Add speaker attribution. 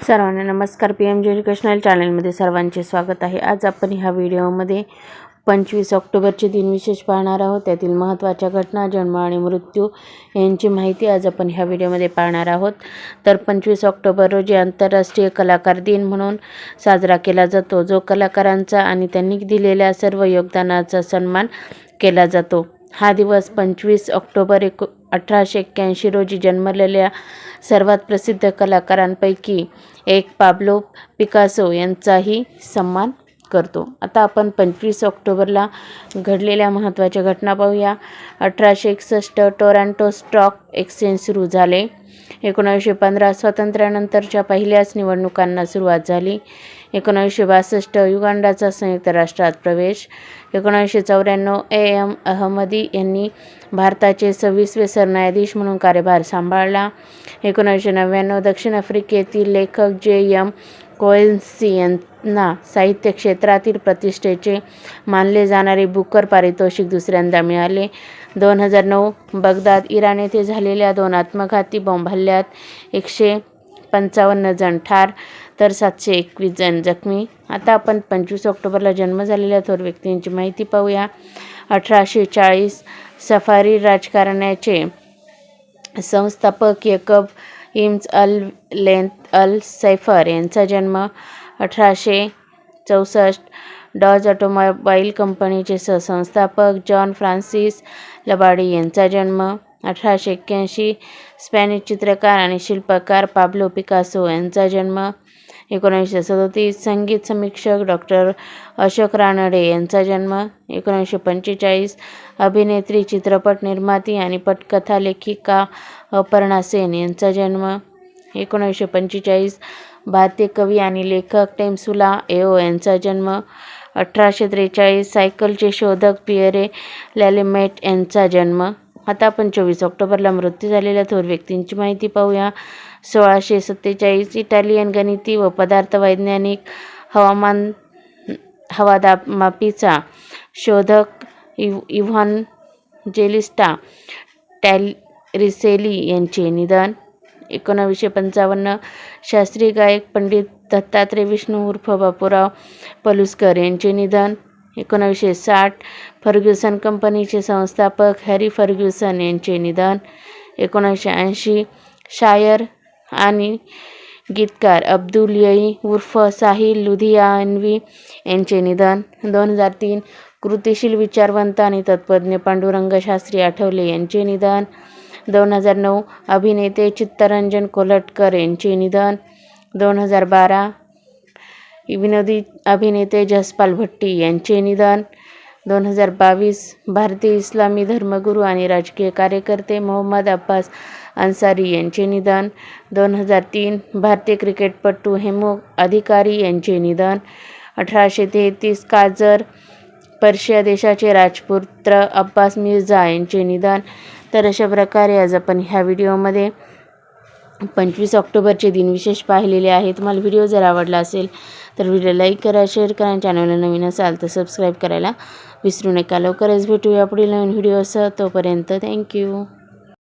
Speaker 1: सर्वांना नमस्कार. PM educational चॅनलमध्ये सर्वांचे स्वागत आहे. आज आपण ह्या व्हिडिओमध्ये 25 ऑक्टोबरचे दिनविशेष पाहणार आहोत. त्यातील महत्त्वाच्या घटना, जन्म आणि मृत्यू यांची माहिती आज आपण ह्या व्हिडिओमध्ये पाहणार आहोत. तर 25 ऑक्टोबर रोजी आंतरराष्ट्रीय कलाकार दिन म्हणून साजरा केला जातो, जो कलाकारांचा आणि त्यांनी दिलेल्या सर्व योगदानाचा सन्मान केला जातो. हा दिवस 25 ऑक्टोबर 1881 रोजी जन्मलेल्या सर्वात प्रसिद्ध कलाकारांपैकी एक पाब्लो पिकासो यांचाही सन्मान करतो. आता आपण 25 ऑक्टोबरला घडलेल्या महत्त्वाच्या घटना पाहूया. 1861 टोरंटो स्टॉक एक्सचेंज सुरू झाले. 1915 स्वातंत्र्यानंतरच्या पहिल्याच निवडणुकांना सुरुवात झाली. 1962 युगांडाचा संयुक्त राष्ट्रात प्रवेश. 1994 AM अहमदी यांनी भारताचे 26वे सरन्यायाधीश म्हणून कार्यभार सांभाळला. 1999 दक्षिण आफ्रिकेतील लेखक JM कोएन्सी यांना साहित्य क्षेत्रातील प्रतिष्ठेचे मानले जाणारे बुकर पारितोषिक दुसऱ्यांदा मिळाले. 2009 बगदाद, इराण येथे झालेल्या 2 आत्मघाती बॉम्ब हल्ल्यात 155 जण ठार तर 721 जण जखमी. आता आपण 25 ऑक्टोबरला जन्म झालेल्या थोर व्यक्तींची माहिती पाहूया. 1840 सफारी राजघराण्याचे संस्थापक याकूब इब्न अल-लैथ अल-सैफर यांचा जन्म. 1864 डॉज ऑटोमोबाईल कंपनीचे सहसंस्थापक जॉन फ्रान्सिस लबाडी यांचा जन्म. 1881 स्पॅनिश चित्रकार आणि शिल्पकार पाब्लो पिकासो यांचा जन्म. 1937 संगीत समीक्षक डॉ. अशोक रानडे यांचा जन्म. 1945 अभिनेत्री, चित्रपट निर्माती आणि पटकथा लेखिका अपर्णा सेन यांचा जन्म. 1945 भारतीय कवी आणि लेखक टेम्सुला एओ यांचा जन्म. 1843 सायकलचे शोधक पिएरे लॅलेमेट यांचा जन्म. आता आपण 24 ऑक्टोबरला मृत्यू झालेल्या थोर व्यक्तींची माहिती पाहूया. 1647 इटालियन गणिती व पदार्थ वैज्ञानिक, हवामापीचा शोधक इव्हांजेलिस्टा टॅरिसेली यांचे निधन. 1955 शास्त्रीय गायक पंडित दत्तात्रय विष्णू उर्फ बापूराव पलुसकर यांचे निधन. 1960 फर्ग्युसन कंपनीचे संस्थापक हॅरी फर्ग्युसन यांचे निधन. 1980 शायर आणि गीतकार अब्दुल यई उर्फ साहिल लुधियानवी यांचे निधन. 2003 कृतिशील, विचारवंत आणि तत्त्वज्ञ पांडुरंग शास्त्री आठवले यांचे निधन. 2009 अभिनेते चित्तरंजन कोल्हटकर यांचे निधन. 2012 विनोदी अभिनेते जसपाल भट्टी यांचे निधन. 2022 भारतीय इस्लामी धर्मगुरू आणि राजकीय कार्यकर्ते मोहम्मद अब्बास अन्सारी यांचे निधन. 2003 भारतीय क्रिकेटपटू हेमू अधिकारी यांचे निधन. 1833 काजर पर्शिया देशाचे राजपुत्र अब्बास मिर्झा यांचे निधन. तर अशा प्रकारे आज आपण ह्या व्हिडिओमध्ये 25 ऑक्टोबरचे दिनविशेष पाहिलेले आहे. तुम्हाला व्हिडिओ जर आवडला असेल तर व्हिडिओ लाईक करा, शेअर करा. चॅनलला नवीन असाल तर सबस्क्राईब करायला विसरू नका. लवकरच भेटूया पुढील नवीन व्हिडिओसह. तोपर्यंत थँक्यू.